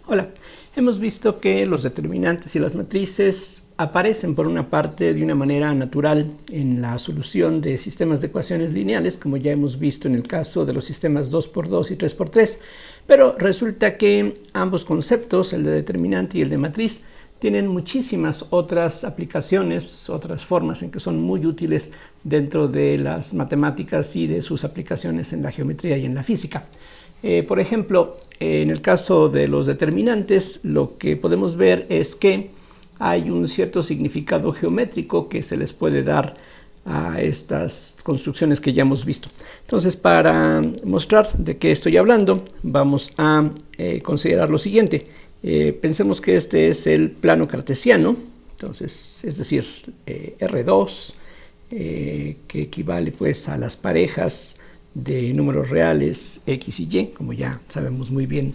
Hola, hemos visto que los determinantes y las matrices aparecen por una parte de una manera natural en la solución de sistemas de ecuaciones lineales, como ya hemos visto en el caso de los sistemas 2×2 y 3×3, pero resulta que ambos conceptos, el de determinante y el de matriz, tienen muchísimas otras aplicaciones, otras formas en que son muy útiles dentro de las matemáticas y de sus aplicaciones en la geometría y en la física. Por ejemplo, en el caso de los determinantes, lo que podemos ver es que hay un cierto significado geométrico que se les puede dar a estas construcciones que ya hemos visto. Entonces, para mostrar de qué estoy hablando, vamos a considerar lo siguiente. Pensemos que este es el plano cartesiano, entonces, es decir, R2, que equivale pues a las parejas de números reales x y y, como ya sabemos muy bien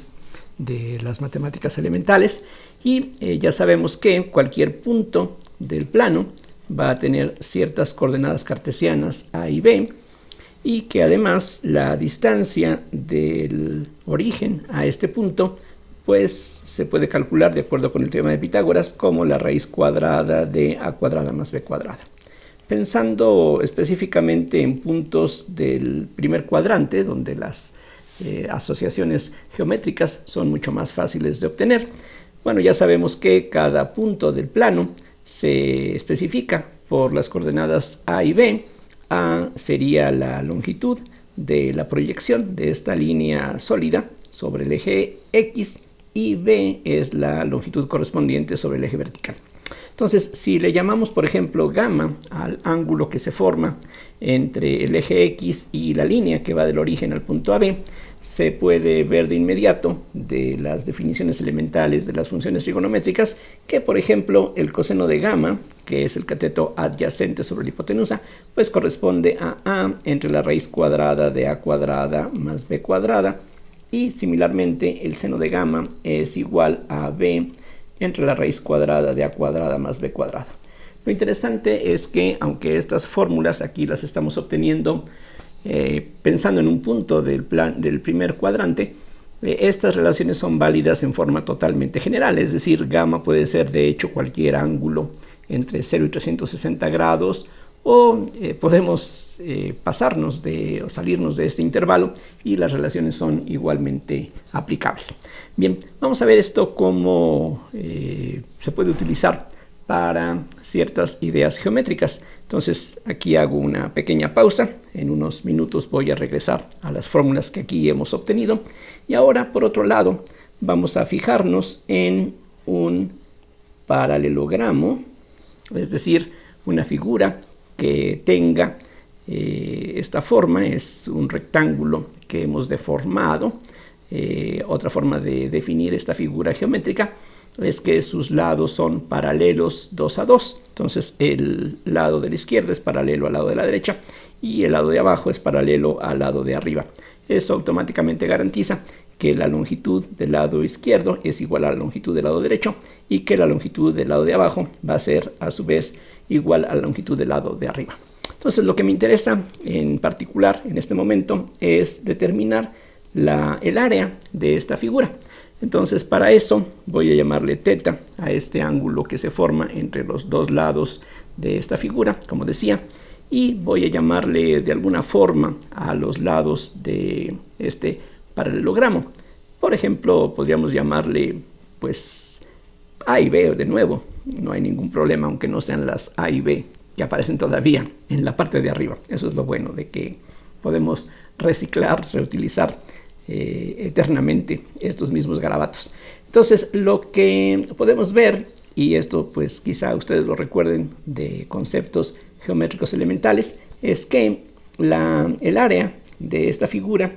de las matemáticas elementales, y ya sabemos que cualquier punto del plano va a tener ciertas coordenadas cartesianas a y b, y que además la distancia del origen a este punto pues se puede calcular de acuerdo con el teorema de Pitágoras como la raíz cuadrada de a cuadrada más b cuadrada. Pensando específicamente en puntos del primer cuadrante, donde las asociaciones geométricas son mucho más fáciles de obtener, bueno, ya sabemos que cada punto del plano se especifica por las coordenadas a y b. A sería la longitud de la proyección de esta línea sólida sobre el eje x y b es la longitud correspondiente sobre el eje vertical. Entonces, si le llamamos, por ejemplo, gamma al ángulo que se forma entre el eje X y la línea que va del origen al punto AB, se puede ver de inmediato de las definiciones elementales de las funciones trigonométricas que, por ejemplo, el coseno de gamma, que es el cateto adyacente sobre la hipotenusa, pues corresponde a A entre la raíz cuadrada de A cuadrada más B cuadrada, y similarmente el seno de gamma es igual a B entre la raíz cuadrada de a cuadrada más b cuadrada. Lo interesante es que, aunque estas fórmulas aquí las estamos obteniendo pensando en un punto del primer cuadrante, estas relaciones son válidas en forma totalmente general, es decir, gamma puede ser de hecho cualquier ángulo entre 0 y 360 grados, o podemos pasarnos o salirnos de este intervalo y las relaciones son igualmente aplicables. Bien, vamos a ver esto cómo se puede utilizar para ciertas ideas geométricas. Entonces aquí hago una pequeña pausa, en unos minutos voy a regresar a las fórmulas que aquí hemos obtenido, y ahora por otro lado vamos a fijarnos en un paralelogramo, es decir, una figura que tenga esta forma. Es un rectángulo que hemos deformado. Otra forma de definir esta figura geométrica es que sus lados son paralelos 2 a 2. Entonces el lado de la izquierda es paralelo al lado de la derecha y el lado de abajo es paralelo al lado de arriba. Eso automáticamente garantiza que la longitud del lado izquierdo es igual a la longitud del lado derecho y que la longitud del lado de abajo va a ser a su vez igual a la longitud del lado de arriba. Entonces lo que me interesa en particular en este momento es determinar el área de esta figura. Entonces para eso voy a llamarle θ a este ángulo que se forma entre los dos lados de esta figura, como decía, y voy a llamarle de alguna forma a los lados de este paralelogramo. Por ejemplo, podríamos llamarle pues A y B de nuevo, no hay ningún problema, aunque no sean las A y B que aparecen todavía en la parte de arriba. Eso es lo bueno de que podemos reciclar, reutilizar eternamente estos mismos garabatos. Entonces lo que podemos ver, y esto pues quizá ustedes lo recuerden de conceptos geométricos elementales, es que el área de esta figura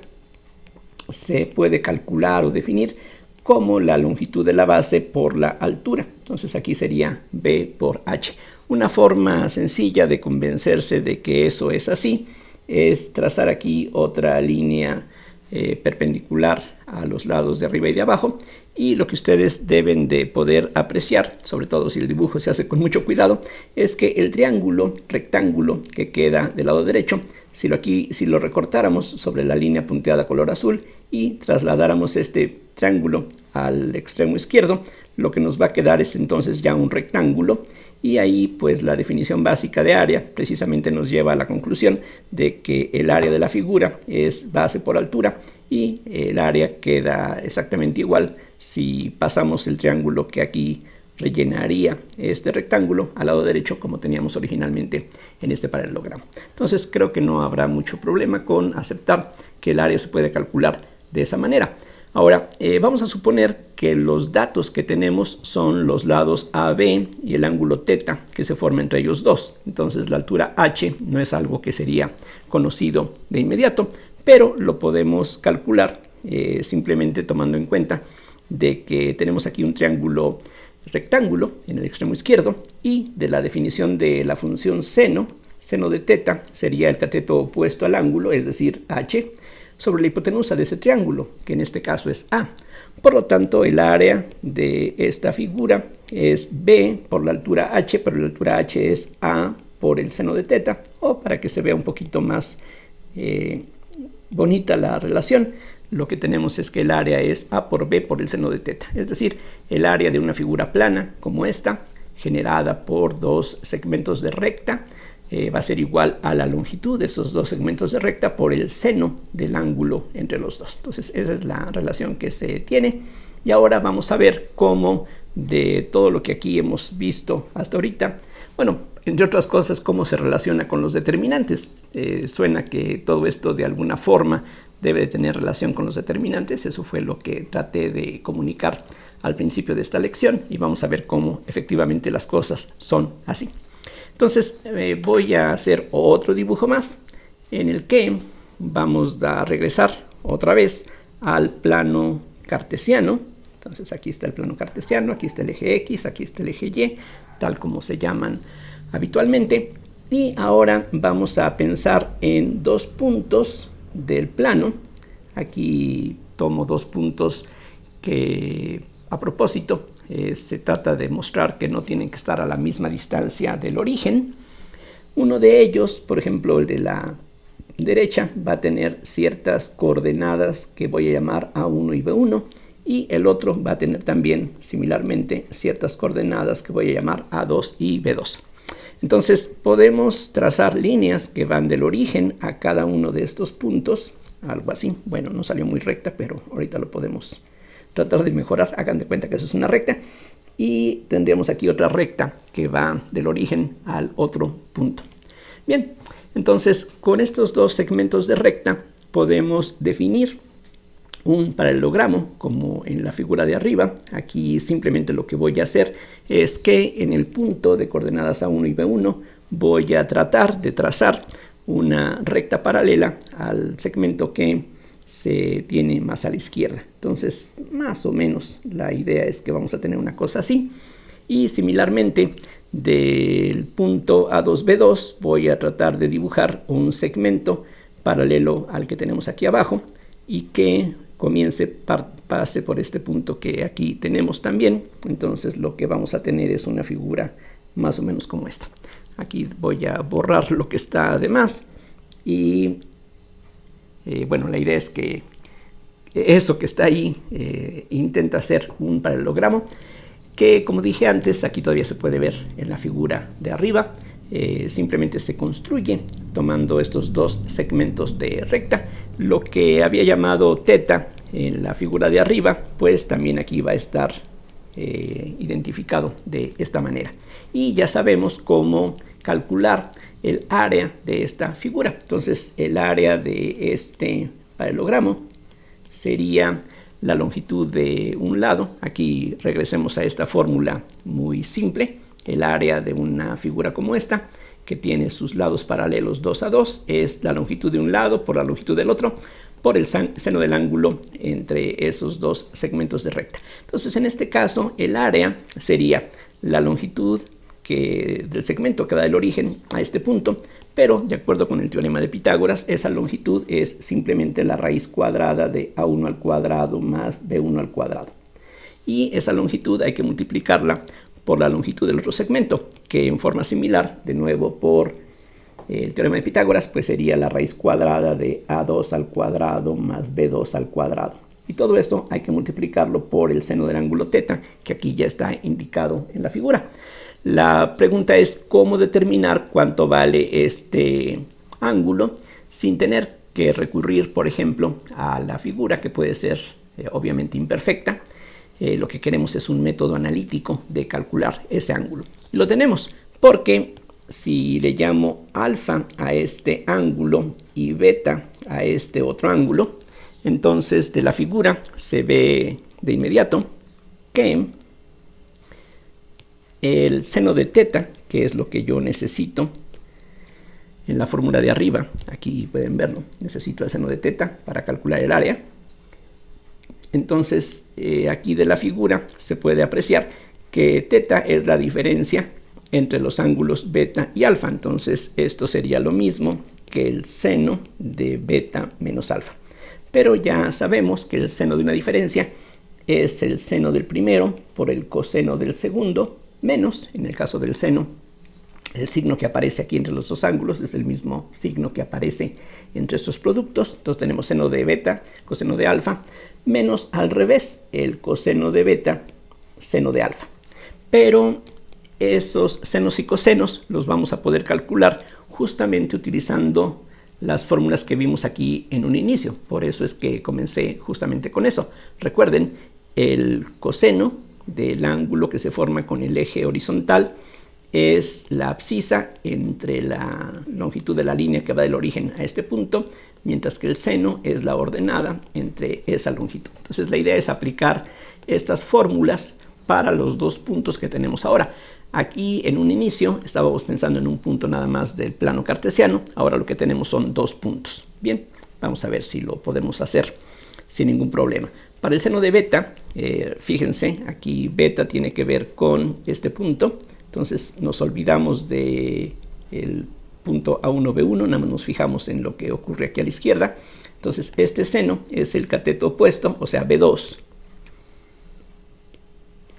se puede calcular o definir como la longitud de la base por la altura. Entonces aquí sería B por H. Una forma sencilla de convencerse de que eso es así es trazar aquí otra línea perpendicular a los lados de arriba y de abajo, y lo que ustedes deben de poder apreciar, sobre todo si el dibujo se hace con mucho cuidado, es que el triángulo rectángulo que queda del lado derecho, si lo recortáramos sobre la línea punteada color azul y trasladáramos este triángulo al extremo izquierdo, lo que nos va a quedar es entonces ya un rectángulo, y ahí pues la definición básica de área precisamente nos lleva a la conclusión de que el área de la figura es base por altura, y el área queda exactamente igual si pasamos el triángulo que aquí rellenaría este rectángulo al lado derecho como teníamos originalmente en este paralelogramo. Entonces creo que no habrá mucho problema con aceptar que el área se puede calcular de esa manera. Ahora vamos a suponer que los datos que tenemos son los lados AB y el ángulo θ que se forma entre ellos dos. Entonces la altura h no es algo que sería conocido de inmediato, pero lo podemos calcular simplemente tomando en cuenta de que tenemos aquí un triángulo rectángulo en el extremo izquierdo, y de la definición de la función seno de θ sería el cateto opuesto al ángulo, es decir, h, sobre la hipotenusa de ese triángulo, que en este caso es A. Por lo tanto, el área de esta figura es B por la altura h, pero la altura h es A por el seno de θ, o para que se vea un poquito más bonita la relación, lo que tenemos es que el área es A por B por el seno de θ, es decir, el área de una figura plana como esta, generada por dos segmentos de recta, va a ser igual a la longitud de esos dos segmentos de recta por el seno del ángulo entre los dos. Entonces esa es la relación que se tiene, y ahora vamos a ver cómo de todo lo que aquí hemos visto hasta ahorita, bueno, entre otras cosas, cómo se relaciona con los determinantes. Suena que todo esto de alguna forma debe de tener relación con los determinantes. Eso fue lo que traté de comunicar al principio de esta lección, y vamos a ver cómo efectivamente las cosas son así. Entonces voy a hacer otro dibujo más en el que vamos a regresar otra vez al plano cartesiano. Entonces aquí está el plano cartesiano, aquí está el eje X, aquí está el eje Y, tal como se llaman habitualmente. Y ahora vamos a pensar en dos puntos del plano. Aquí tomo dos puntos que a propósito se trata de mostrar que no tienen que estar a la misma distancia del origen. Uno de ellos, por ejemplo el de la derecha, va a tener ciertas coordenadas que voy a llamar A1 y B1, y el otro va a tener también similarmente ciertas coordenadas que voy a llamar A2 y B2. Entonces podemos trazar líneas que van del origen a cada uno de estos puntos, algo así. Bueno, no salió muy recta, pero ahorita lo podemos tratar de mejorar. Hagan de cuenta que eso es una recta, y tendríamos aquí otra recta que va del origen al otro punto. Bien, entonces con estos dos segmentos de recta podemos definir un paralelogramo como en la figura de arriba. Aquí simplemente lo que voy a hacer es que en el punto de coordenadas A1 y B1 voy a tratar de trazar una recta paralela al segmento que se tiene más a la izquierda. Entonces más o menos la idea es que vamos a tener una cosa así, y similarmente del punto A2B2 voy a tratar de dibujar un segmento paralelo al que tenemos aquí abajo, y que pase por este punto que aquí tenemos también. Entonces lo que vamos a tener es una figura más o menos como esta. Aquí voy a borrar lo que está de más, y bueno, la idea es que eso que está ahí intenta hacer un paralelogramo que, como dije antes, aquí todavía se puede ver en la figura de arriba. Simplemente se construye tomando estos dos segmentos de recta. Lo que había llamado θ en la figura de arriba, pues también aquí va a estar identificado de esta manera. Y ya sabemos cómo calcular el área de esta figura. Entonces el área de este paralelogramo sería la longitud de un lado. Aquí regresemos a esta fórmula muy simple. El área de una figura como esta, que tiene sus lados paralelos 2 a 2, es la longitud de un lado por la longitud del otro, por el seno del ángulo entre esos dos segmentos de recta. Entonces en este caso el área sería la longitud del segmento que va del origen a este punto, pero de acuerdo con el teorema de Pitágoras, esa longitud es simplemente la raíz cuadrada de A1 al cuadrado más B1 al cuadrado. Y esa longitud hay que multiplicarla por la longitud del otro segmento, que en forma similar, de nuevo por el teorema de Pitágoras, pues sería la raíz cuadrada de A2 al cuadrado más B2 al cuadrado. Y todo eso hay que multiplicarlo por el seno del ángulo θ, que aquí ya está indicado en la figura. La pregunta es cómo determinar cuánto vale este ángulo sin tener que recurrir, por ejemplo, a la figura, que puede ser obviamente imperfecta. Lo que queremos es un método analítico de calcular ese ángulo. Lo tenemos porque si le llamo alfa a este ángulo y beta a este otro ángulo, entonces de la figura se ve de inmediato que el seno de θ, que es lo que yo necesito en la fórmula de arriba, aquí pueden verlo, necesito el seno de θ para calcular el área. Entonces aquí de la figura se puede apreciar que θ es la diferencia entre los ángulos beta y alfa. Entonces esto sería lo mismo que el seno de beta menos alfa. Pero ya sabemos que el seno de una diferencia es el seno del primero por el coseno del segundo, menos, en el caso del seno, el signo que aparece aquí entre los dos ángulos es el mismo signo que aparece entre estos productos. Entonces tenemos seno de beta, coseno de alfa, menos al revés, el coseno de beta, seno de alfa. Pero esos senos y cosenos los vamos a poder calcular justamente utilizando las fórmulas que vimos aquí en un inicio. Por eso es que comencé justamente con eso. Recuerden, el coseno del ángulo que se forma con el eje horizontal es la abscisa entre la longitud de la línea que va del origen a este punto, mientras que el seno es la ordenada entre esa longitud. Entonces la idea es aplicar estas fórmulas para los dos puntos que tenemos ahora. Aquí en un inicio estábamos pensando en un punto nada más del plano cartesiano, ahora lo que tenemos son dos puntos. Bien, vamos a ver si lo podemos hacer sin ningún problema. Para el seno de beta, fíjense, aquí beta tiene que ver con este punto, entonces nos olvidamos del punto A1, B1, nada más nos fijamos en lo que ocurre aquí a la izquierda. Entonces este seno es el cateto opuesto, o sea B2,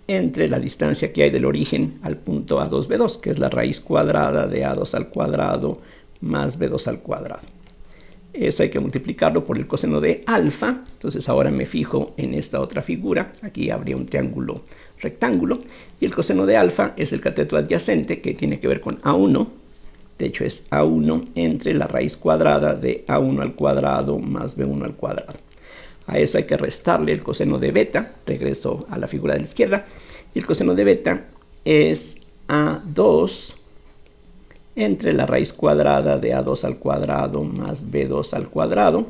entre la distancia que hay del origen al punto A2, B2, que es la raíz cuadrada de A2 al cuadrado más B2 al cuadrado. Eso hay que multiplicarlo por el coseno de alfa. Entonces ahora me fijo en esta otra figura. Aquí habría un triángulo rectángulo. Y el coseno de alfa es el cateto adyacente, que tiene que ver con A1. De hecho es A1 entre la raíz cuadrada de A1 al cuadrado más B1 al cuadrado. A eso hay que restarle el coseno de beta. Regreso a la figura de la izquierda. Y el coseno de beta es A2 entre la raíz cuadrada de A2 al cuadrado más B2 al cuadrado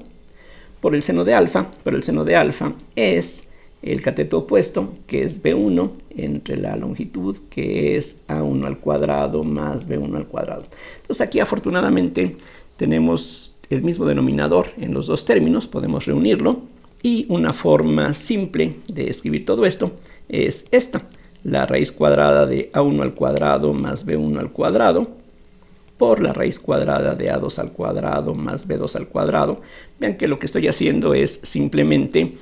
por el seno de alfa, pero el seno de alfa es el cateto opuesto, que es B1 entre la longitud, que es A1 al cuadrado más B1 al cuadrado. Entonces aquí afortunadamente tenemos el mismo denominador en los dos términos, podemos reunirlo, y una forma simple de escribir todo esto es esta: la raíz cuadrada de A1 al cuadrado más B1 al cuadrado por la raíz cuadrada de A2 al cuadrado más B2 al cuadrado. Vean que lo que estoy haciendo es simplemente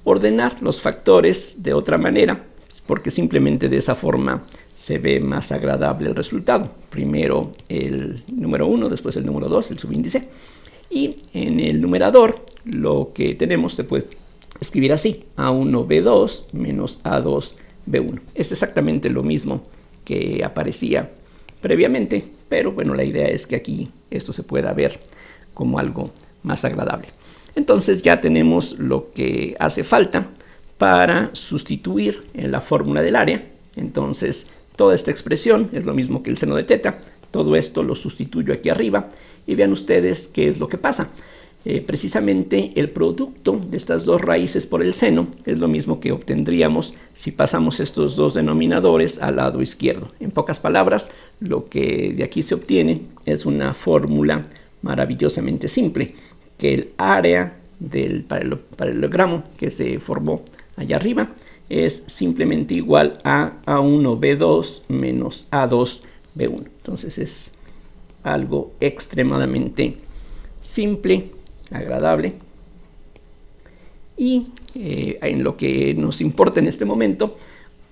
ordenar los factores de otra manera, porque simplemente de esa forma se ve más agradable el resultado. Primero el número 1, después el número 2, el subíndice. Y en el numerador lo que tenemos se puede escribir así: A1B2 menos A2B1. Es exactamente lo mismo que aparecía previamente, pero bueno, la idea es que aquí esto se pueda ver como algo más agradable. Entonces ya tenemos lo que hace falta para sustituir en la fórmula del área. Entonces toda esta expresión es lo mismo que el seno de θ. Todo esto lo sustituyo aquí arriba y vean ustedes qué es lo que pasa. Precisamente el producto de estas dos raíces por el seno es lo mismo que obtendríamos si pasamos estos dos denominadores al lado izquierdo. En pocas palabras, lo que de aquí se obtiene es una fórmula maravillosamente simple, que el área del paralelogramo que se formó allá arriba es simplemente igual a A1B2 menos A2B1. Entonces es algo extremadamente simple, agradable, y en lo que nos importa en este momento,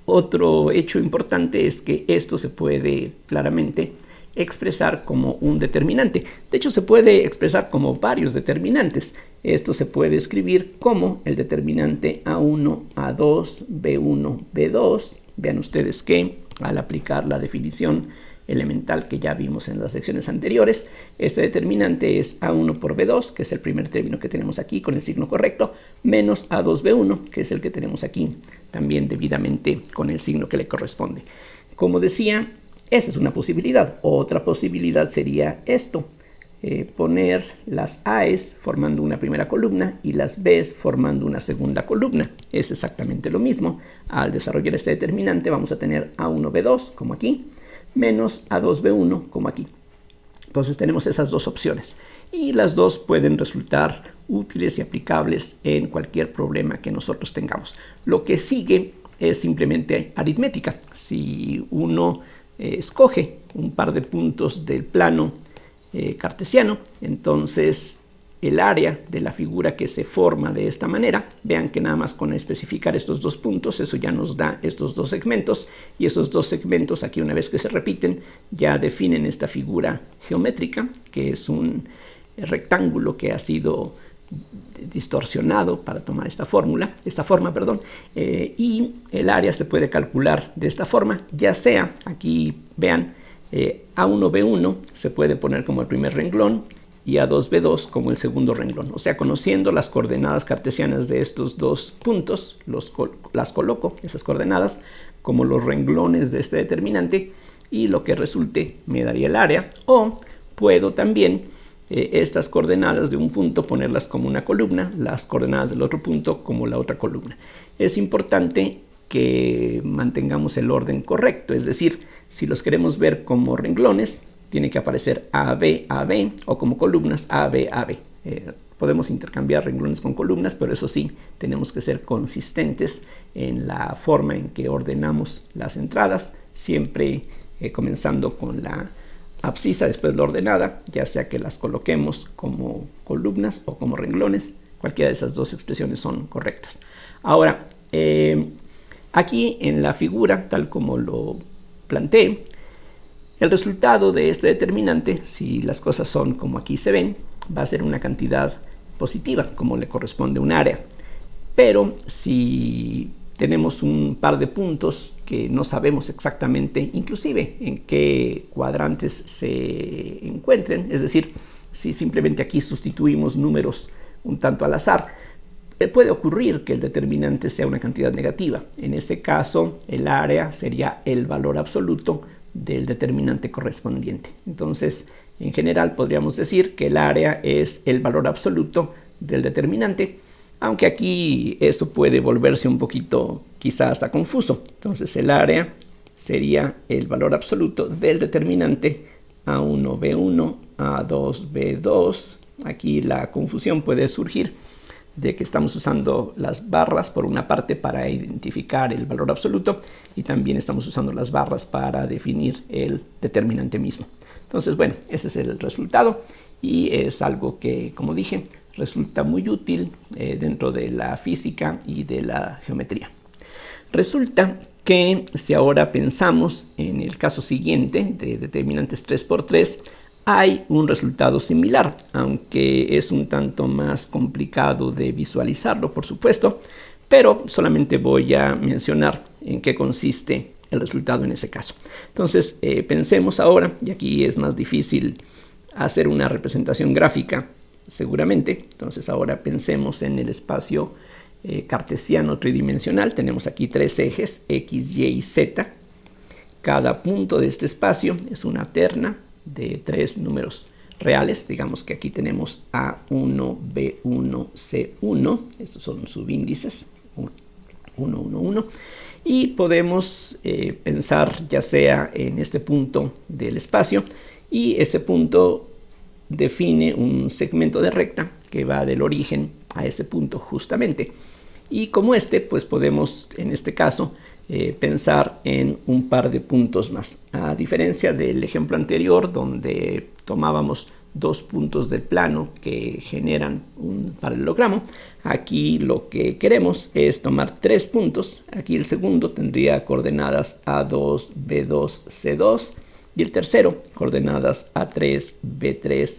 otro hecho importante es que esto se puede claramente expresar como un determinante. De hecho, se puede expresar como varios determinantes. Esto se puede escribir como el determinante A1, A2, B1, B2. Vean ustedes que al aplicar la definición elemental que ya vimos en las lecciones anteriores, este determinante es A1 por B2, que es el primer término que tenemos aquí con el signo correcto, menos A2B1, que es el que tenemos aquí también debidamente con el signo que le corresponde. Como decía, esa es una posibilidad. Otra posibilidad sería esto. Poner las A's formando una primera columna y las B's formando una segunda columna. Es exactamente lo mismo. Al desarrollar este determinante vamos a tener A1B2 como aquí, menos A2B1 como aquí. Entonces tenemos esas dos opciones y las dos pueden resultar útiles y aplicables en cualquier problema que nosotros tengamos. Lo que sigue es simplemente aritmética. Si uno escoge un par de puntos del plano cartesiano, entonces el área de la figura que se forma de esta manera, vean que nada más con especificar estos dos puntos, eso ya nos da estos dos segmentos, y esos dos segmentos aquí una vez que se repiten ya definen esta figura geométrica, que es un rectángulo que ha sido distorsionado para tomar esta forma, y el área se puede calcular de esta forma, ya sea, aquí vean, A1B1 se puede poner como el primer renglón y A2B2 como el segundo renglón. O sea, conociendo las coordenadas cartesianas de estos dos puntos, las coloco, esas coordenadas, como los renglones de este determinante, y lo que resulte me daría el área. O puedo también estas coordenadas de un punto ponerlas como una columna, las coordenadas del otro punto como la otra columna. Es importante que mantengamos el orden correcto, es decir, si los queremos ver como renglones, tiene que aparecer AB, AB, o como columnas AB, AB. Podemos intercambiar renglones con columnas, pero eso sí, tenemos que ser consistentes en la forma en que ordenamos las entradas, siempre comenzando con la abscisa, después la ordenada, ya sea que las coloquemos como columnas o como renglones. Cualquiera de esas dos expresiones son correctas. Ahora, aquí en la figura, tal como lo planteé, el resultado de este determinante, si las cosas son como aquí se ven, va a ser una cantidad positiva, como le corresponde a un área. Pero si tenemos un par de puntos que no sabemos exactamente, inclusive en qué cuadrantes se encuentren, es decir, si simplemente aquí sustituimos números un tanto al azar, puede ocurrir que el determinante sea una cantidad negativa. En este caso, el área sería el valor absoluto del determinante correspondiente. Entonces, en general podríamos decir que el área es el valor absoluto del determinante, aunque aquí esto puede volverse un poquito quizá hasta confuso. Entonces el área sería el valor absoluto del determinante A1B1, A2B2. Aquí la confusión puede surgir de que estamos usando las barras por una parte para identificar el valor absoluto y también estamos usando las barras para definir el determinante mismo. Entonces, bueno, ese es el resultado y es algo que, como dije, resulta muy útil dentro de la física y de la geometría. Resulta que si ahora pensamos en el caso siguiente de determinantes 3×3, hay un resultado similar, aunque es un tanto más complicado de visualizarlo, por supuesto, pero solamente voy a mencionar en qué consiste el resultado en ese caso. Entonces, pensemos ahora, y aquí es más difícil hacer una representación gráfica, seguramente. Entonces, ahora pensemos en el espacio cartesiano tridimensional. Tenemos aquí tres ejes, X, Y y Z. Cada punto de este espacio es una terna de tres números reales. Digamos que aquí tenemos A1, B1, C1. Estos son subíndices, 1, 1, 1. Y podemos pensar ya sea en este punto del espacio, y ese punto define un segmento de recta que va del origen a ese punto justamente. Y como pues podemos en este caso pensar en un par de puntos más. A diferencia del ejemplo anterior donde tomábamos dos puntos del plano que generan un paralelogramo, aquí lo que queremos es tomar tres puntos. Aquí el segundo tendría coordenadas A2, B2, C2 y el tercero coordenadas A3, B3,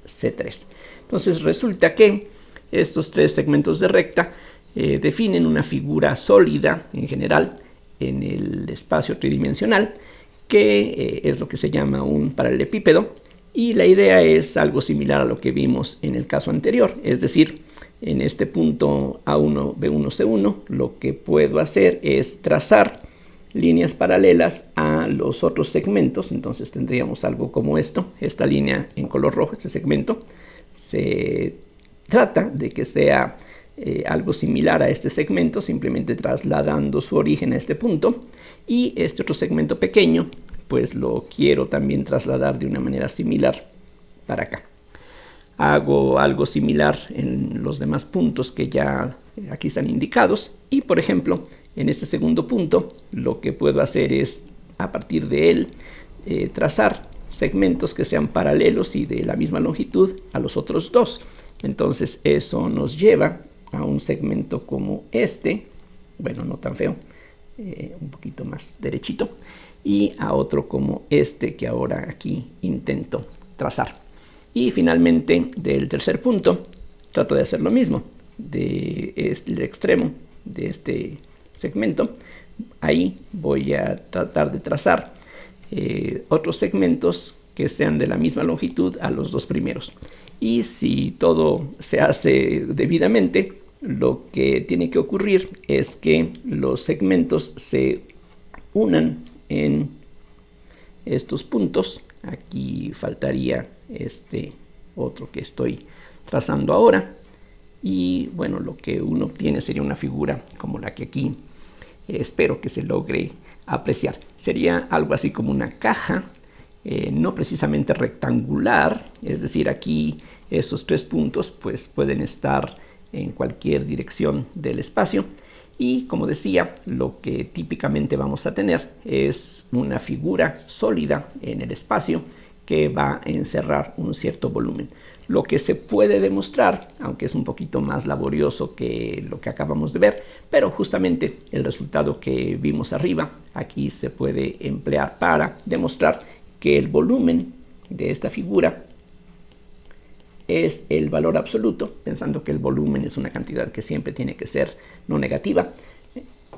C3. Entonces resulta que estos tres segmentos de recta definen una figura sólida en general en el espacio tridimensional, que es lo que se llama un paralelepípedo, y la idea es algo similar a lo que vimos en el caso anterior, es decir, en este punto A1, B1, C1, lo que puedo hacer es trazar líneas paralelas a los otros segmentos. Entonces tendríamos algo como esto, esta línea en color rojo, este segmento. Se trata de que sea algo similar a este segmento, simplemente trasladando su origen a este punto, y este otro segmento pequeño pues lo quiero también trasladar de una manera similar para acá. Hago algo similar en los demás puntos que ya aquí están indicados, y por ejemplo en este segundo punto lo que puedo hacer es a partir de él trazar segmentos que sean paralelos y de la misma longitud a los otros dos. Entonces eso nos lleva a un segmento como este, bueno, no tan feo, un poquito más derechito, y a otro como este que ahora aquí intento trazar. Y finalmente del tercer punto trato de hacer lo mismo, del extremo de este segmento, ahí voy a tratar de trazar otros segmentos que sean de la misma longitud a los dos primeros. Y si todo se hace debidamente, lo que tiene que ocurrir es que los segmentos se unan en estos puntos. Aquí faltaría este otro que estoy trazando ahora, y bueno, lo que uno obtiene sería una figura como la que aquí espero que se logre apreciar. Sería algo así como una caja, no precisamente rectangular, es decir, aquí esos tres puntos pues pueden estar en cualquier dirección del espacio, y como decía, lo que típicamente vamos a tener es una figura sólida en el espacio que va a encerrar un cierto volumen. Lo que se puede demostrar, aunque es un poquito más laborioso que lo que acabamos de ver, pero justamente el resultado que vimos arriba aquí se puede emplear para demostrar que el volumen de esta figura es el valor absoluto, pensando que el volumen es una cantidad que siempre tiene que ser no negativa.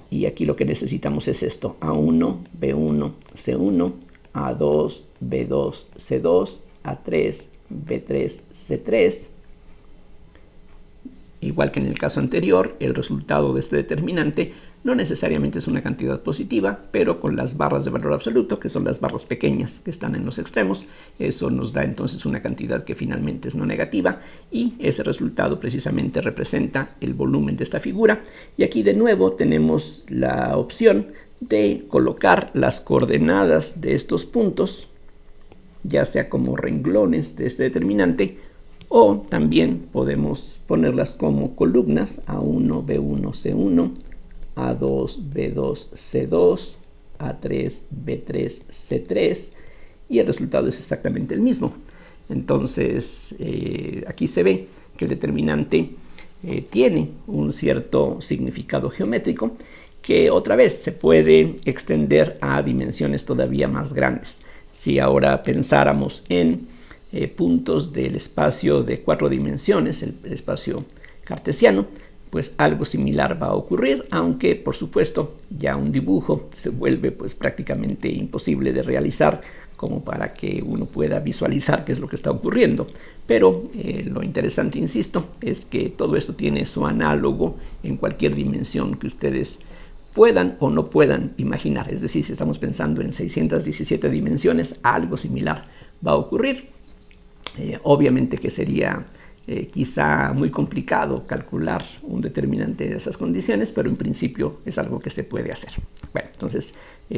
Y aquí lo que necesitamos es esto: A1, B1, C1, A2, B2, C2, A3, B3, C3. Igual que en el caso anterior, el resultado de este determinante no necesariamente es una cantidad positiva, pero con las barras de valor absoluto, que son las barras pequeñas que están en los extremos, eso nos da entonces una cantidad que finalmente es no negativa, y ese resultado precisamente representa el volumen de esta figura. Y aquí de nuevo tenemos la opción de colocar las coordenadas de estos puntos, ya sea como renglones de este determinante, o también podemos ponerlas como columnas: A1, B1, C1, A2, B2, C2, A3, B3, C3, y el resultado es exactamente el mismo. Entonces aquí se ve que el determinante tiene un cierto significado geométrico que otra vez se puede extender a dimensiones todavía más grandes. Si ahora pensáramos en puntos del espacio de 4 dimensiones, el espacio cartesiano, pues algo similar va a ocurrir, aunque por supuesto ya un dibujo se vuelve pues prácticamente imposible de realizar como para que uno pueda visualizar qué es lo que está ocurriendo. Pero lo interesante, insisto, es que todo esto tiene su análogo en cualquier dimensión que ustedes puedan o no puedan imaginar. Es decir, si estamos pensando en 617 dimensiones, algo similar va a ocurrir. Obviamente que sería quizá muy complicado calcular un determinante de esas condiciones, pero en principio es algo que se puede hacer. Bueno, entonces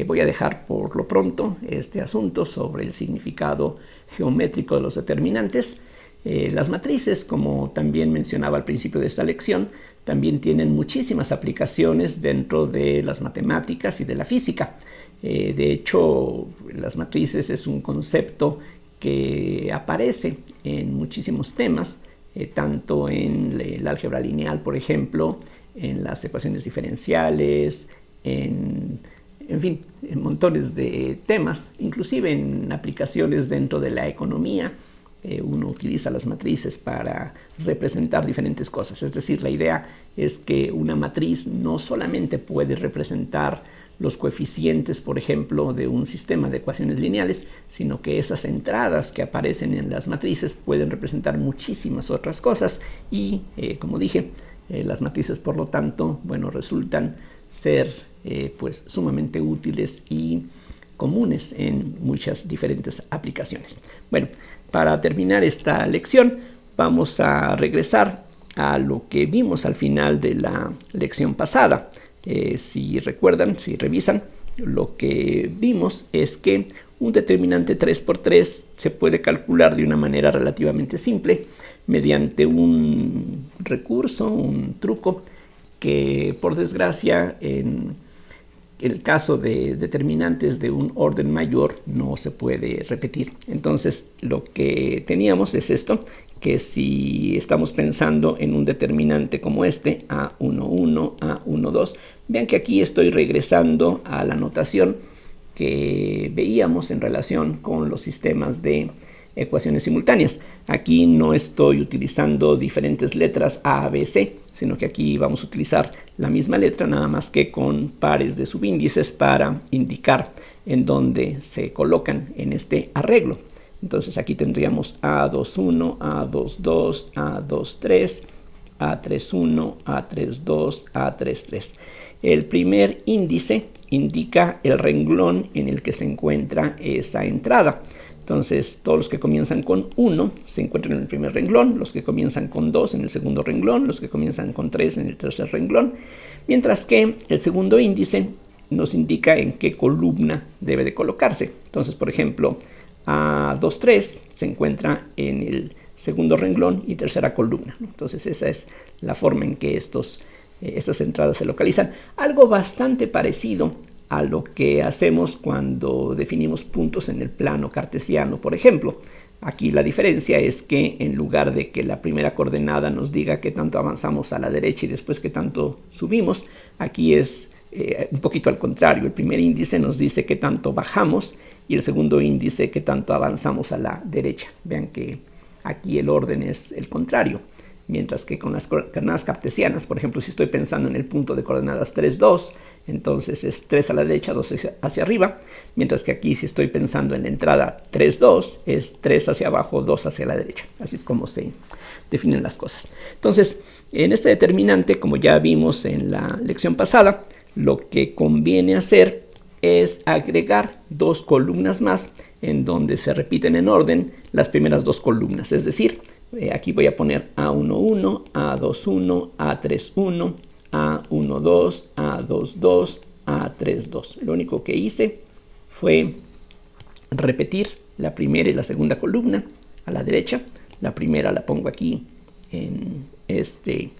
voy a dejar por lo pronto este asunto sobre el significado geométrico de los determinantes. Las matrices, como también mencionaba al principio de esta lección, también tienen muchísimas aplicaciones dentro de las matemáticas y de la física. De hecho, las matrices es un concepto que aparece en muchísimos temas, tanto en el álgebra lineal, por ejemplo, en las ecuaciones diferenciales, en fin, en montones de temas, inclusive en aplicaciones dentro de la economía, uno utiliza las matrices para representar diferentes cosas. Es decir, la idea es que una matriz no solamente puede representar los coeficientes, por ejemplo, de un sistema de ecuaciones lineales, sino que esas entradas que aparecen en las matrices pueden representar muchísimas otras cosas y, como dije, las matrices, por lo tanto, bueno, resultan ser pues sumamente útiles y comunes en muchas diferentes aplicaciones. Bueno, para terminar esta lección vamos a regresar a lo que vimos al final de la lección pasada. Si recuerdan, si revisan, lo que vimos es que un determinante 3×3 se puede calcular de una manera relativamente simple mediante un recurso, un truco que por desgracia en el caso de determinantes de un orden mayor no se puede repetir. Entonces lo que teníamos es esto, que si estamos pensando en un determinante como este, A11, A12, vean que aquí estoy regresando a la notación que veíamos en relación con los sistemas de ecuaciones simultáneas. Aquí no estoy utilizando diferentes letras A, B, C, sino que aquí vamos a utilizar la misma letra, nada más que con pares de subíndices para indicar en dónde se colocan en este arreglo. Entonces aquí tendríamos A21, A22, A23, A31, A32, A33. El primer índice indica el renglón en el que se encuentra esa entrada. Entonces, todos los que comienzan con 1 se encuentran en el primer renglón, los que comienzan con 2 en el segundo renglón, los que comienzan con 3 en el tercer renglón, mientras que el segundo índice nos indica en qué columna debe de colocarse. Entonces, por ejemplo, A23 se encuentra en el segundo renglón y tercera columna. Entonces, esa es la forma en que estas entradas se localizan. Algo bastante parecido a lo que hacemos cuando definimos puntos en el plano cartesiano, por ejemplo. Aquí la diferencia es que en lugar de que la primera coordenada nos diga qué tanto avanzamos a la derecha y después qué tanto subimos, aquí es un poquito al contrario. El primer índice nos dice qué tanto bajamos y el segundo índice qué tanto avanzamos a la derecha. Vean que aquí el orden es el contrario. Mientras que con las coordenadas cartesianas, por ejemplo, si estoy pensando en el punto de coordenadas 3, 2, entonces es 3 a la derecha, 2 hacia arriba, mientras que aquí si estoy pensando en la entrada 3, 2, es 3 hacia abajo, 2 hacia la derecha. Así es como se definen las cosas. Entonces, en este determinante, como ya vimos en la lección pasada, lo que conviene hacer es agregar dos columnas más en donde se repiten en orden las primeras dos columnas, es decir, aquí voy a poner A11, A21, A31, A12, A22, A32. Lo único que hice fue repetir la primera y la segunda columna a la derecha. La primera la pongo aquí en este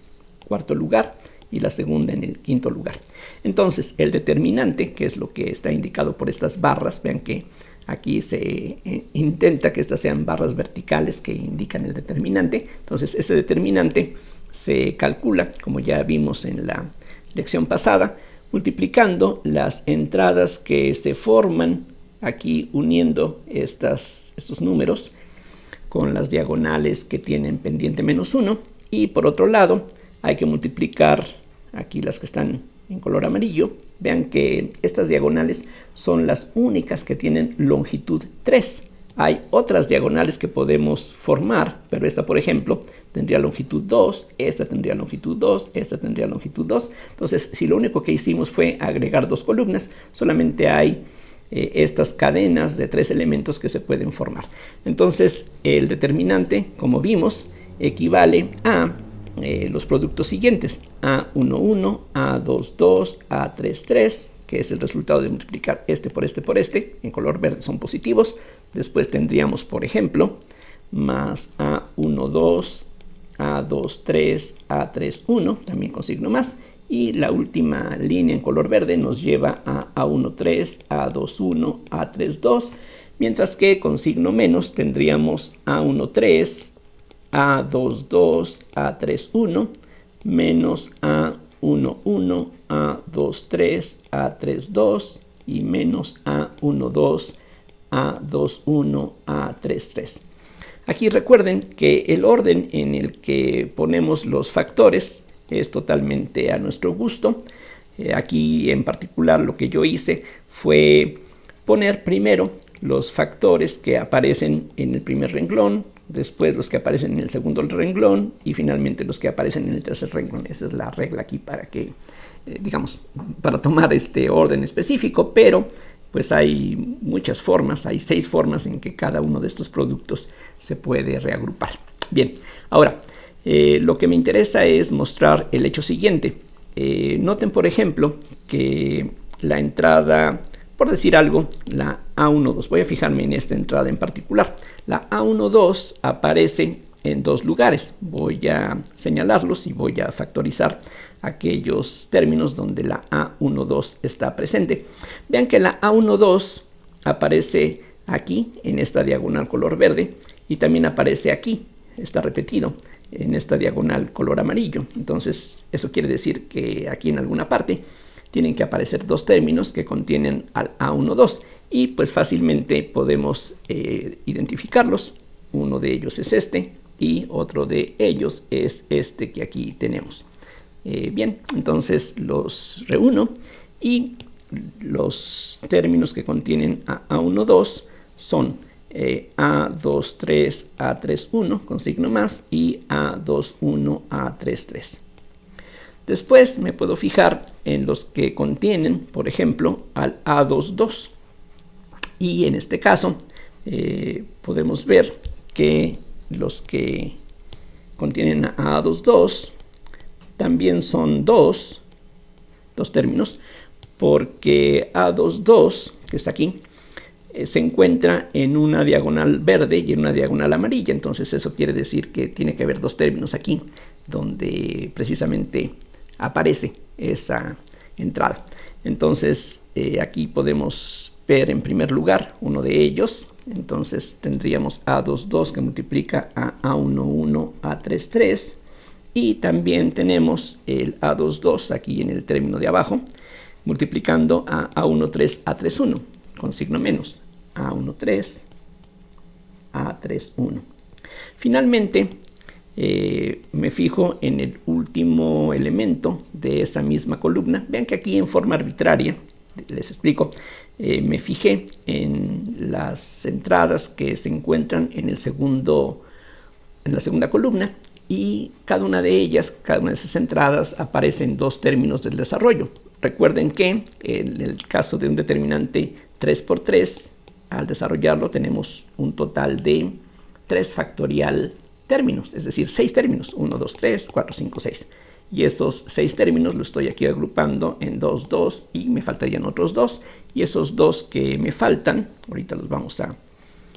cuarto lugar y la segunda en el quinto lugar. Entonces, el determinante, que es lo que está indicado por estas barras, vean que aquí se intenta que estas sean barras verticales que indican el determinante. Entonces, ese determinante se calcula, como ya vimos en la lección pasada, multiplicando las entradas que se forman aquí uniendo estos números con las diagonales que tienen pendiente -1. Y por otro lado, hay que multiplicar aquí las que están en color amarillo. Vean que estas diagonales son las únicas que tienen longitud 3. Hay otras diagonales que podemos formar, pero esta, por ejemplo, tendría longitud 2, esta tendría longitud 2, esta tendría longitud 2. Entonces, si lo único que hicimos fue agregar dos columnas, solamente hay estas cadenas de 3 elementos que se pueden formar. Entonces, el determinante, como vimos, equivale a los productos siguientes: A11, A22, A33, que es el resultado de multiplicar este por este por este, en color verde son positivos. Después tendríamos, por ejemplo, más A12, A23, A31, también con signo más. Y la última línea en color verde nos lleva a A13, A21, A32, mientras que con signo menos tendríamos A13, A22, A31, menos A11, A23, A32 y menos A12, A21, A33. Aquí recuerden que el orden en el que ponemos los factores es totalmente a nuestro gusto. Aquí en particular lo que yo hice fue poner primero los factores que aparecen en el primer renglón, después los que aparecen en el segundo renglón y finalmente los que aparecen en el tercer renglón. Esa es la regla aquí para que, digamos, para tomar este orden específico, pero pues hay muchas formas, hay 6 formas en que cada uno de estos productos se puede reagrupar. Bien, ahora, lo que me interesa es mostrar el hecho siguiente. Noten, por ejemplo, que la entrada, por decir algo, la A12, voy a fijarme en esta entrada en particular. La A12 aparece en 2 lugares. Voy a señalarlos y voy a factorizar aquellos términos donde la A12 está presente. Vean que la A12 aparece aquí en esta diagonal color verde y también aparece aquí, está repetido en esta diagonal color amarillo. Entonces eso quiere decir que aquí en alguna parte tienen que aparecer 2 términos que contienen al A12 y pues fácilmente podemos identificarlos. Uno de ellos es este y otro de ellos es este que aquí tenemos. Bien, entonces los reúno y los términos que contienen A12 son A23, A31 con signo más y A21, A33. Después me puedo fijar en los que contienen, por ejemplo, al A22. Y en este caso podemos ver que los que contienen a A22 también son dos términos, porque A22, que está aquí, se encuentra en una diagonal verde y en una diagonal amarilla. Entonces eso quiere decir que tiene que haber 2 términos aquí donde precisamente aparece esa entrada. Entonces aquí podemos ver en primer lugar uno de ellos. Entonces tendríamos A22 que multiplica a A11, A33 y también tenemos el A22 aquí en el término de abajo multiplicando a A13, A31 con signo menos, A13, A31. Finalmente me fijo en el último elemento de esa misma columna. Vean que aquí en forma arbitraria, les explico, me fijé en las entradas que se encuentran en la segunda columna y cada una de ellas, cada una de esas entradas aparecen 2 términos del desarrollo. Recuerden que en el caso de un determinante 3 por 3, al desarrollarlo tenemos un total de 3 factorial términos, es decir, 6 términos, 1, 2, 3, 4, 5, 6. Y esos 6 términos los estoy aquí agrupando en 2, 2 y me faltarían otros 2. Y esos 2 que me faltan, ahorita los vamos a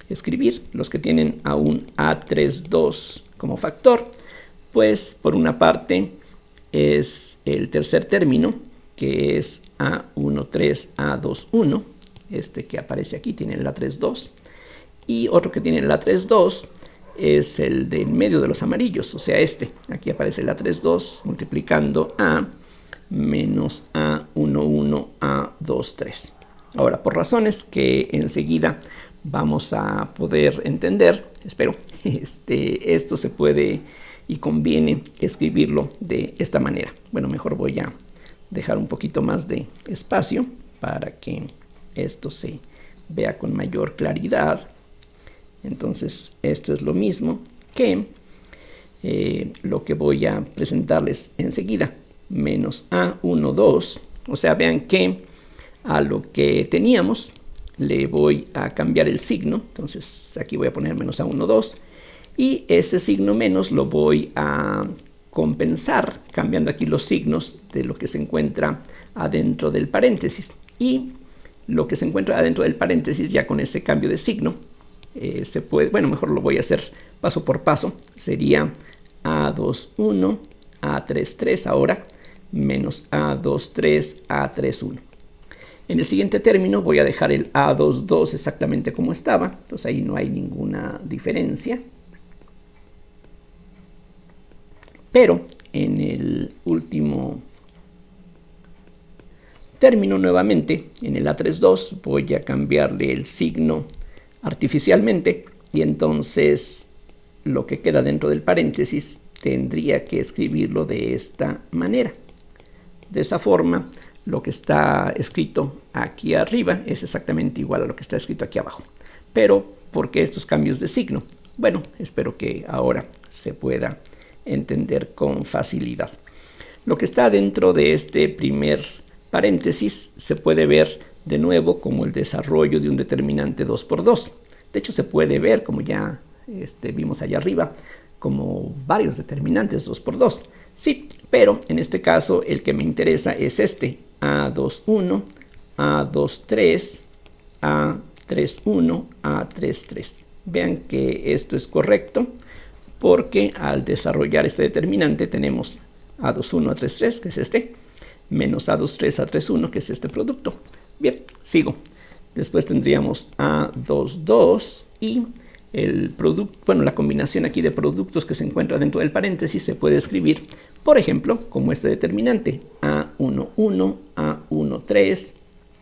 escribir, los que tienen a un A32 como factor, pues por una parte es el tercer término, que es A13, A21, este que aparece aquí tiene el A32, y otro que tiene el A32 es el del medio de los amarillos, o sea este, aquí aparece el A32 multiplicando a menos A11, A23. Ahora, por razones que enseguida vamos a poder entender, espero, esto se puede y conviene escribirlo de esta manera. Bueno, mejor voy a dejar un poquito más de espacio para que esto se vea con mayor claridad. Entonces esto es lo mismo que lo que voy a presentarles enseguida, menos A12, o sea, vean que a lo que teníamos le voy a cambiar el signo. Entonces aquí voy a poner menos A12 y ese signo menos lo voy a compensar cambiando aquí los signos de lo que se encuentra adentro del paréntesis, y lo que se encuentra adentro del paréntesis ya con ese cambio de signo se puede, bueno, mejor lo voy a hacer paso por paso, sería A21, A33 ahora, menos A23, A31. En el siguiente término voy a dejar el A22 exactamente como estaba, entonces ahí no hay ninguna diferencia. Pero en el último término nuevamente, en el A32, voy a cambiarle el signo artificialmente y entonces lo que queda dentro del paréntesis tendría que escribirlo de esta manera. De esa forma, lo que está escrito aquí arriba es exactamente igual a lo que está escrito aquí abajo. Pero, ¿por qué estos cambios de signo? Bueno, espero que ahora se pueda entender con facilidad. Lo que está dentro de este primer paréntesis se puede ver de nuevo como el desarrollo de un determinante 2 por 2. De hecho, se puede ver, como ya vimos allá arriba, como varios determinantes 2 por 2. Sí, pero en este caso el que me interesa es este, A21, A23, A31, A33. Vean que esto es correcto porque al desarrollar este determinante tenemos A21, A33, que es este, menos A23, A31, que es este producto. Bien, sigo. Después tendríamos A22 y el producto, bueno, la combinación aquí de productos que se encuentra dentro del paréntesis se puede escribir, por ejemplo, como este determinante, A11, A13,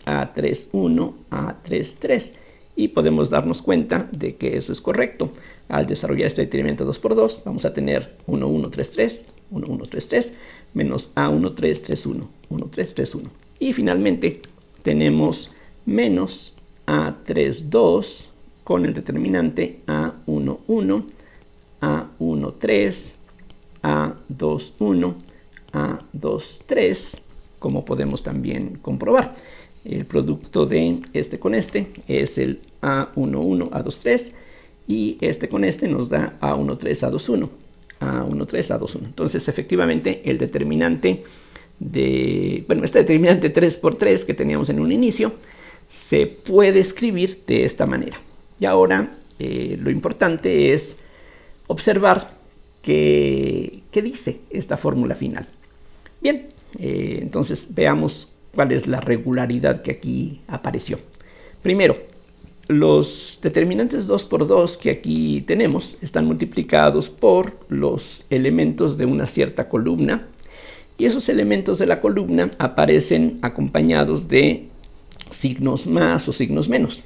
A31, A33. Y podemos darnos cuenta de que eso es correcto. Al desarrollar este determinante 2 por 2, vamos a tener 1133, 1133, menos A1331, 1331. Y finalmente tenemos menos A32 con el determinante A11, A13, A21, A23, como podemos también comprobar. El producto de este con este es el A11, A23, y este con este nos da A13, A21, A13, A21. Entonces, efectivamente, el determinante este determinante 3 por 3 que teníamos en un inicio, se puede escribir de esta manera. Y ahora lo importante es observar qué dice esta fórmula final. Bien, entonces veamos cuál es la regularidad que aquí apareció. Primero, los determinantes 2 por 2 que aquí tenemos están multiplicados por los elementos de una cierta columna, y esos elementos de la columna aparecen acompañados de signos más o signos menos.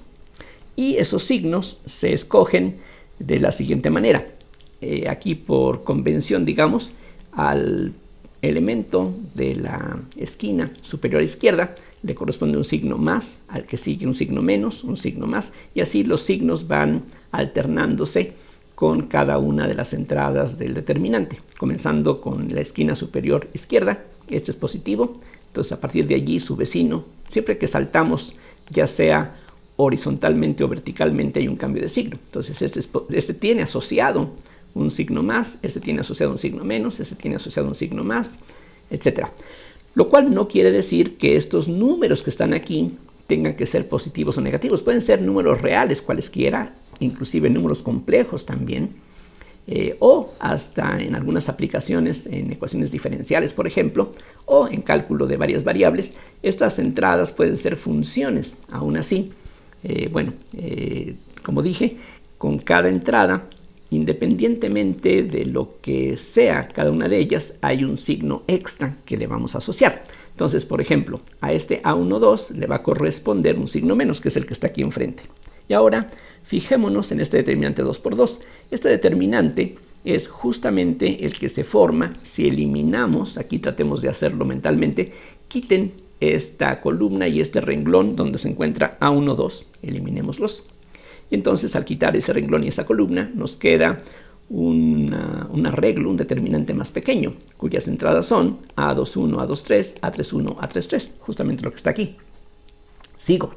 Y esos signos se escogen de la siguiente manera. Aquí por convención, digamos, al elemento de la esquina superior izquierda le corresponde un signo más, al que sigue un signo menos, un signo más, y así los signos van alternándose con cada una de las entradas del determinante, comenzando con la esquina superior izquierda. Este es positivo, entonces a partir de allí su vecino, siempre que saltamos, ya sea horizontalmente o verticalmente, hay un cambio de signo. Entonces este tiene asociado un signo más, este tiene asociado un signo menos, este tiene asociado un signo más, etc. Lo cual no quiere decir que estos números que están aquí tengan que ser positivos o negativos. Pueden ser números reales, cualesquiera, inclusive números complejos también, o hasta en algunas aplicaciones en ecuaciones diferenciales, por ejemplo, o en cálculo de varias variables. Estas entradas pueden ser funciones. Aún así, como dije, con cada entrada, independientemente de lo que sea cada una de ellas, hay un signo extra que le vamos a asociar. Entonces, por ejemplo, a este A12 le va a corresponder un signo menos, que es el que está aquí enfrente. Y ahora, fijémonos en este determinante 2 por 2. Este determinante es justamente el que se forma si eliminamos, aquí tratemos de hacerlo mentalmente, quiten esta columna y este renglón donde se encuentra A12, eliminémoslos. Y entonces al quitar ese renglón y esa columna nos queda un arreglo, un determinante más pequeño, cuyas entradas son A21, A23, A31, A33, justamente lo que está aquí. Sigo.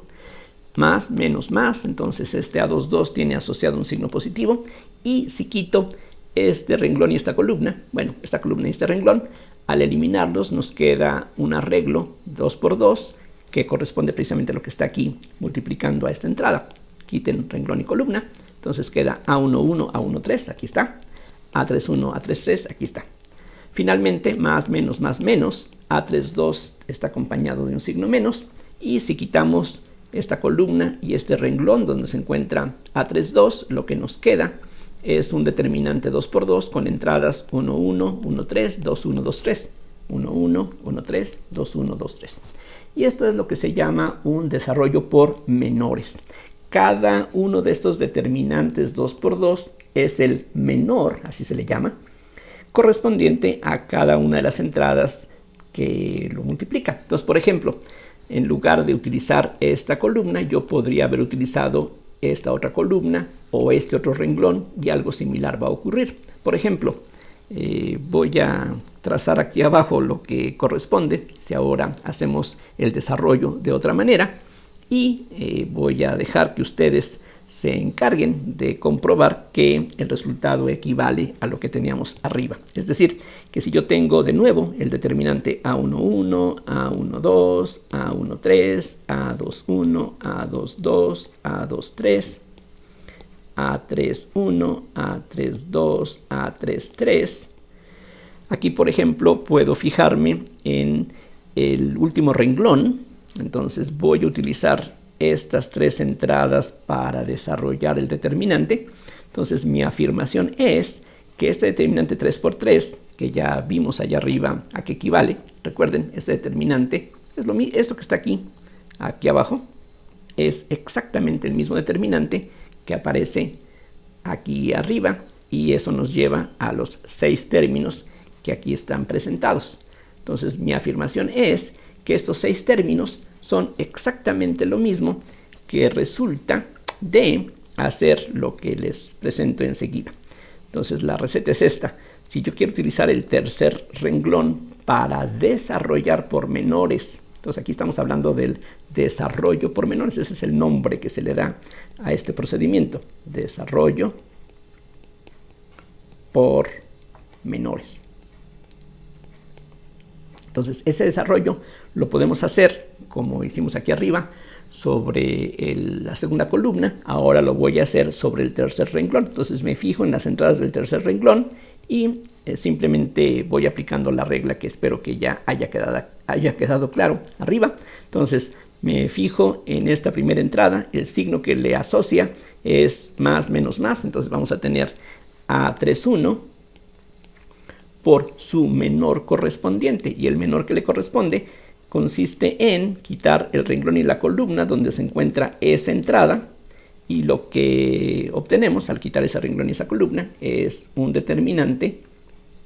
Más, menos, más, entonces este A22 tiene asociado un signo positivo, y si quito este renglón y esta columna, esta columna y este renglón, al eliminarlos nos queda un arreglo 2 por 2 que corresponde precisamente a lo que está aquí multiplicando a esta entrada. Quiten renglón y columna, entonces queda A11, A13, aquí está, A31, A33, aquí está. Finalmente, más, menos, A32 está acompañado de un signo menos, y si quitamos esta columna y este renglón donde se encuentra A32, lo que nos queda es un determinante 2 por 2 con entradas 1, 1, 1, 3, 2, 1, 2, 3, 1, 1, 1, 3, 2, 1, 2, 3. Y esto es lo que se llama un desarrollo por menores. Cada uno de estos determinantes 2 por 2 es el menor, así se le llama, correspondiente a cada una de las entradas que lo multiplica. Entonces, por ejemplo, en lugar de utilizar esta columna, yo podría haber utilizado esta otra columna o este otro renglón y algo similar va a ocurrir. Por ejemplo, voy a trazar aquí abajo lo que corresponde si ahora hacemos el desarrollo de otra manera y voy a dejar que ustedes se encarguen de comprobar que el resultado equivale a lo que teníamos arriba. Es decir, que si yo tengo de nuevo el determinante A11, A12, A13, A21, A22, A23, A31, A32, A33. Aquí, por ejemplo, puedo fijarme en el último renglón. Entonces voy a utilizar estas tres entradas para desarrollar el determinante. Entonces mi afirmación es que este determinante 3 por 3, que ya vimos allá arriba a qué equivale, recuerden, este determinante es esto que está aquí abajo, es exactamente el mismo determinante que aparece aquí arriba, y eso nos lleva a los 6 términos que aquí están presentados. Entonces mi afirmación es que estos 6 términos son exactamente lo mismo que resulta de hacer lo que les presento enseguida. Entonces la receta es esta. Si yo quiero utilizar el tercer renglón para desarrollar pormenores, entonces aquí estamos hablando del desarrollo por menores, ese es el nombre que se le da a este procedimiento, desarrollo por menores. Entonces ese desarrollo lo podemos hacer como hicimos aquí arriba sobre la segunda columna. Ahora lo voy a hacer sobre el tercer renglón. Entonces me fijo en las entradas del tercer renglón y simplemente voy aplicando la regla que espero que ya haya quedado claro arriba. Entonces me fijo en esta primera entrada, el signo que le asocia es más menos más, entonces vamos a tener A31 por su menor correspondiente, y el menor que le corresponde consiste en quitar el renglón y la columna donde se encuentra esa entrada, y lo que obtenemos al quitar ese renglón y esa columna es un determinante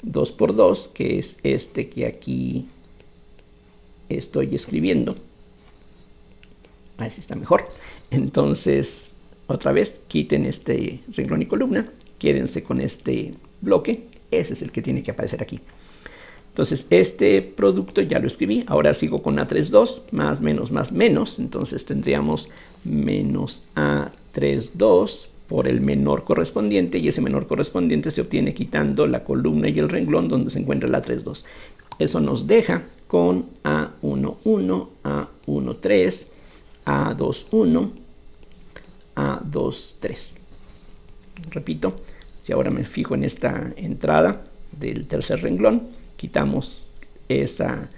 2 por 2, que es este que aquí estoy escribiendo. Así está mejor. Entonces, otra vez, quiten este renglón y columna, quédense con este bloque, ese es el que tiene que aparecer aquí. Entonces, este producto ya lo escribí, ahora sigo con A32, más, menos, entonces tendríamos menos A32 por el menor correspondiente, y ese menor correspondiente se obtiene quitando la columna y el renglón donde se encuentra el A32. Eso nos deja con A11, A13, A21, A23. Repito, si ahora me fijo en esta entrada del tercer renglón, quitamos esa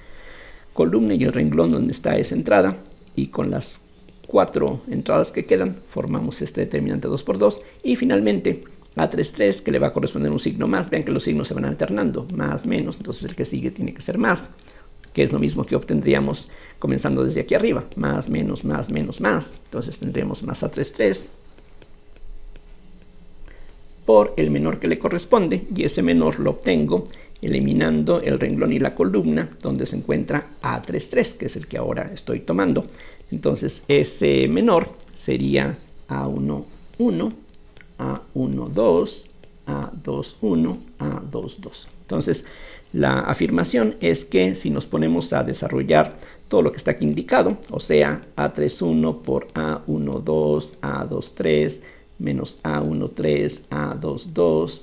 columna y el renglón donde está esa entrada, y con las 4 entradas que quedan formamos este determinante 2 por 2, y finalmente A33, que le va a corresponder un signo más. Vean que los signos se van alternando, más, menos, entonces el que sigue tiene que ser más, que es lo mismo que obtendríamos comenzando desde aquí arriba, más, menos, más, entonces tendremos más A33 por el menor que le corresponde, y ese menor lo obtengo eliminando el renglón y la columna donde se encuentra A33, que es el que ahora estoy tomando. Entonces ese menor sería A11, A12, A21, A22. Entonces la afirmación es que si nos ponemos a desarrollar todo lo que está aquí indicado, o sea, A31 por A12, A23, menos A13, A22,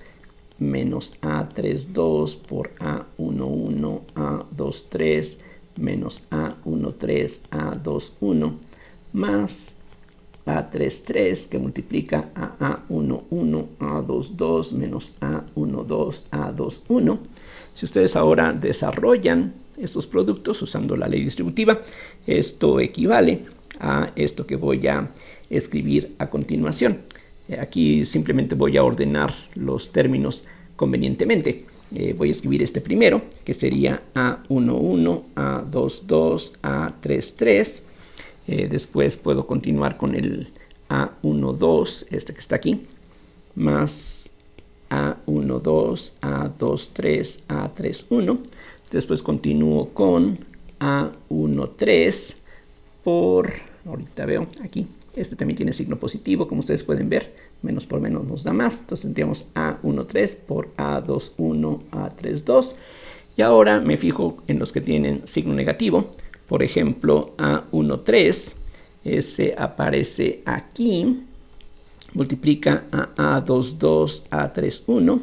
menos A32 por A11, A23, menos A13, A21, más A33 que multiplica a A11, A22, menos A12, A21. Si ustedes ahora desarrollan estos productos usando la ley distributiva, esto equivale a esto que voy a escribir a continuación. Aquí simplemente voy a ordenar los términos convenientemente. Voy a escribir este primero, que sería A11, A22, A33. Después puedo continuar con el A12, este que está aquí, más A12, A23, A31. Después continúo con A13 por, ahorita veo aquí, este también tiene signo positivo, como ustedes pueden ver, menos por menos nos da más. Entonces tendríamos A13 por A21, A32. Y ahora me fijo en los que tienen signo negativo. Por ejemplo, A13, ese aparece aquí, multiplica a A22, A31.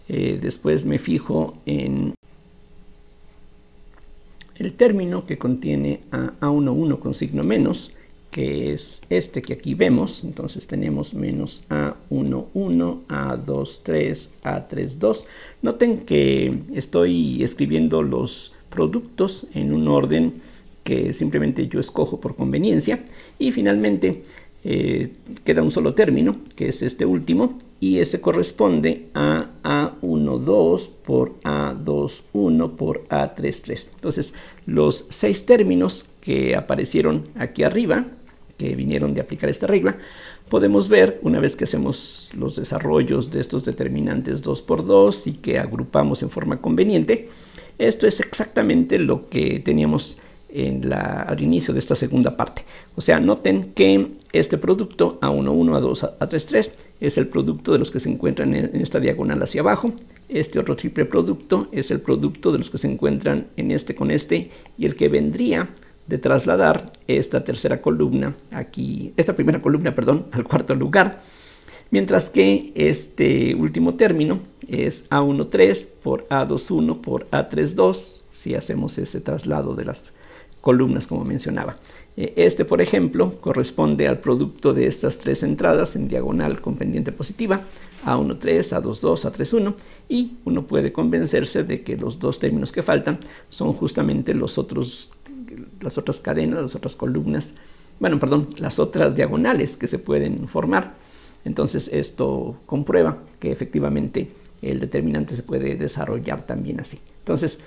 Después me fijo en el término que contiene a A11 con signo menos, que es este que aquí vemos. Entonces tenemos menos A11, A23, A32. Noten que estoy escribiendo los productos en un orden que simplemente yo escojo por conveniencia. Y finalmente queda un solo término, que es este último, y ese corresponde a A12 por A21 por A33. Entonces, los 6 términos que aparecieron aquí arriba, que vinieron de aplicar esta regla, podemos ver una vez que hacemos los desarrollos de estos determinantes 2 por 2 y que agrupamos en forma conveniente. Esto es exactamente lo que teníamos al inicio de esta segunda parte. O sea, noten que este producto A11, A2, A33 es el producto de los que se encuentran en esta diagonal hacia abajo. Este otro triple producto es el producto de los que se encuentran en este con este, y el que vendría de trasladar esta tercera columna aquí, esta primera columna, perdón, al cuarto lugar. Mientras que este último término es A13 por A21 por A32, si hacemos ese traslado de las columnas como mencionaba. Este, por ejemplo, corresponde al producto de estas 3 entradas en diagonal con pendiente positiva, A13, A22, A31, y uno puede convencerse de que los 2 términos que faltan son justamente las otras cadenas, las otras columnas, bueno, perdón, las otras diagonales que se pueden formar. Entonces esto comprueba que efectivamente el determinante se puede desarrollar también así. Entonces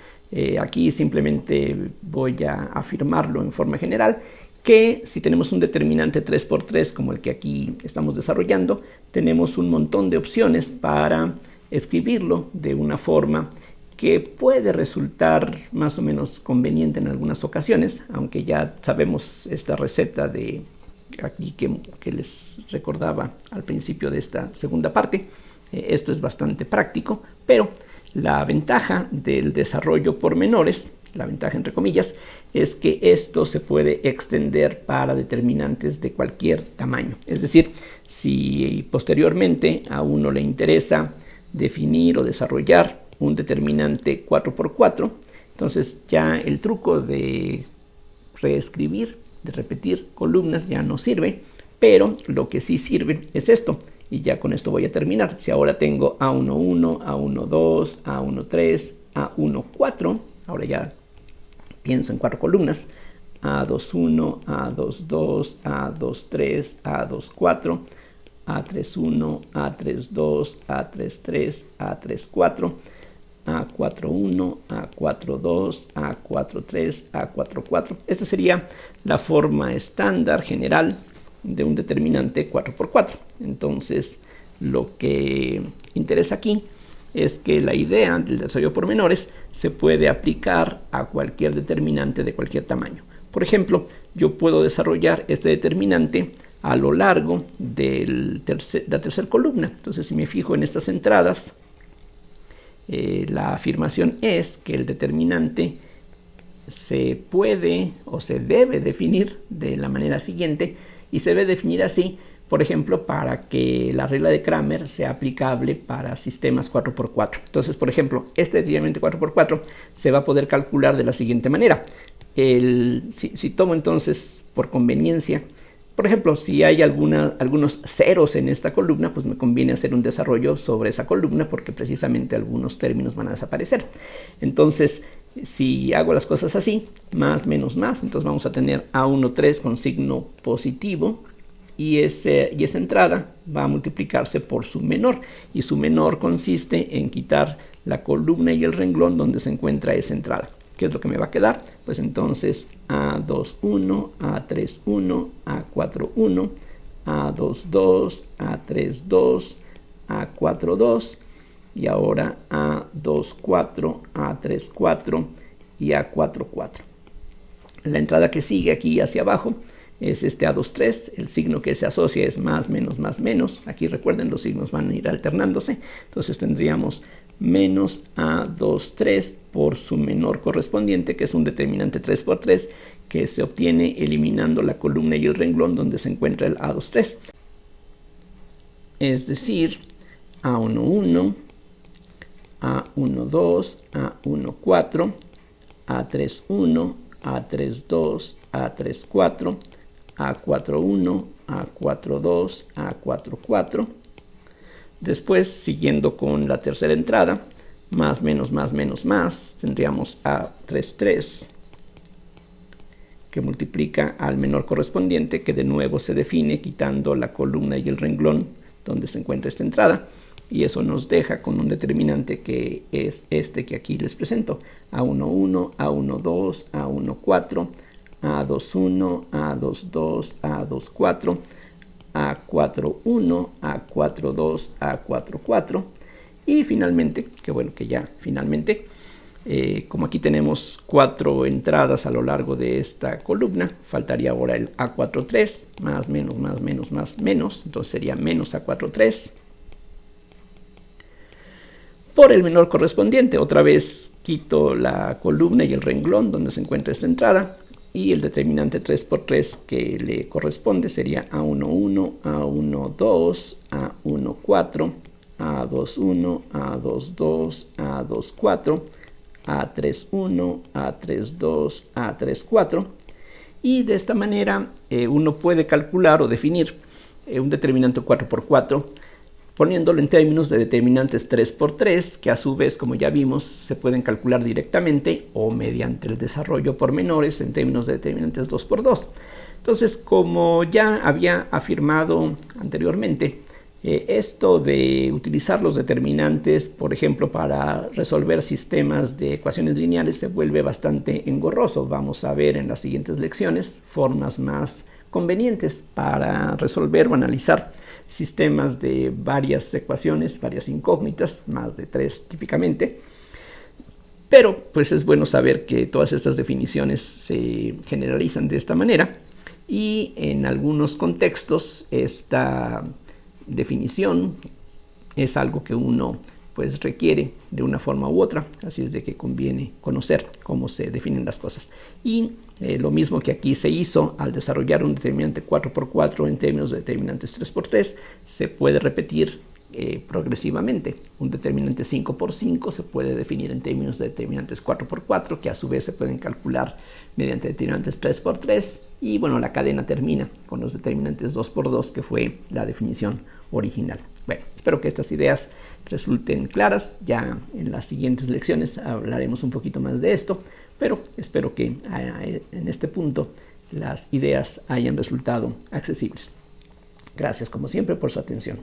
aquí simplemente voy a afirmarlo en forma general, que si tenemos un determinante 3×3 como el que aquí estamos desarrollando, tenemos un montón de opciones para escribirlo de una forma que puede resultar más o menos conveniente en algunas ocasiones, aunque ya sabemos esta receta de aquí que les recordaba al principio de esta segunda parte. Esto es bastante práctico, pero la ventaja del desarrollo por menores, la ventaja entre comillas, es que esto se puede extender para determinantes de cualquier tamaño. Es decir, si posteriormente a uno le interesa definir o desarrollar un determinante 4×4, entonces ya el truco de reescribir, de repetir columnas ya no sirve, pero lo que sí sirve es esto. Y ya con esto voy a terminar. Si ahora tengo A11, A12, A13, A14, ahora ya pienso en 4 columnas, A21, A22, A23, A24, A31, A32, A33, A34, A41, A42, A43, A44. Esta sería la forma estándar general de un determinante 4×4. Entonces, lo que interesa aquí es que la idea del desarrollo por menores se puede aplicar a cualquier determinante de cualquier tamaño. Por ejemplo, yo puedo desarrollar este determinante a lo largo de la tercera columna. Entonces, si me fijo en estas entradas, la afirmación es que el determinante se puede o se debe definir de la manera siguiente, y se debe definir así, por ejemplo, para que la regla de Cramer sea aplicable para sistemas 4×4. Entonces, por ejemplo, este determinante 4×4 se va a poder calcular de la siguiente manera. Si tomo entonces por conveniencia, por ejemplo, si hay algunos ceros en esta columna, pues me conviene hacer un desarrollo sobre esa columna porque precisamente algunos términos van a desaparecer. Entonces, si hago las cosas así, más menos más, entonces vamos a tener A13 con signo positivo, y esa entrada va a multiplicarse por su menor, y su menor consiste en quitar la columna y el renglón donde se encuentra esa entrada. ¿Qué es lo que me va a quedar? Pues entonces A21, A31, A41, A22, A32, A42, y ahora A2, 4, A3, 4 y A4, 4. La entrada que sigue aquí hacia abajo es este A2, 3. El signo que se asocia es más, menos, más, menos. Aquí recuerden, los signos van a ir alternándose. Entonces tendríamos menos A2, 3 por su menor correspondiente, que es un determinante 3 por 3, que se obtiene eliminando la columna y el renglón donde se encuentra el A2, 3. Es decir, A1, 1, A1, 2, A1, 4, A3, 1, A3, 2, A3, 4, A4, 1, A4, 2, A4, 4. Después, siguiendo con la tercera entrada, más, menos, más, menos, más, tendríamos A3, 3, que multiplica al menor correspondiente, que de nuevo se define quitando la columna y el renglón donde se encuentra esta entrada, y eso nos deja con un determinante que es este que aquí les presento: A1, 1, A1, 2, A1, 4, A2, 1, A2, 2, A2, 4, A4, 1, A4, 2, A4, 4, y finalmente, que bueno que ya finalmente, como aquí tenemos 4 entradas a lo largo de esta columna, faltaría ahora el A4, 3, más, menos, más, menos, más, menos, entonces sería menos A4, 3. Por el menor correspondiente, otra vez quito la columna y el renglón donde se encuentra esta entrada, y el determinante 3 por 3 que le corresponde sería A1, 1, A1, 2, A1, 4, A2, 1, A2, 2, A2, 4, A3, 1, A3, 2, A3, 4. Y de esta manera uno puede calcular o definir un determinante 4 por 4, poniéndolo en términos de determinantes 3 por 3, que a su vez, como ya vimos, se pueden calcular directamente o mediante el desarrollo por menores en términos de determinantes 2 por 2. Entonces, como ya había afirmado anteriormente, esto de utilizar los determinantes, por ejemplo, para resolver sistemas de ecuaciones lineales se vuelve bastante engorroso. Vamos a ver en las siguientes lecciones formas más convenientes para resolver o analizar sistemas de varias ecuaciones, varias incógnitas, más de 3 típicamente. Pero pues es bueno saber que todas estas definiciones se generalizan de esta manera, y en algunos contextos esta definición es algo que uno pues requiere de una forma u otra, así es de que conviene conocer cómo se definen las cosas. Y lo mismo que aquí se hizo al desarrollar un determinante 4 por 4 en términos de determinantes 3 por 3, se puede repetir progresivamente. Un determinante 5 por 5 se puede definir en términos de determinantes 4 por 4, que a su vez se pueden calcular mediante determinantes 3 por 3, y bueno, la cadena termina con los determinantes 2 por 2, que fue la definición original. Bueno, espero que estas ideas resulten claras. Ya en las siguientes lecciones hablaremos un poquito más de esto, pero espero que en este punto las ideas hayan resultado accesibles. Gracias como siempre por su atención.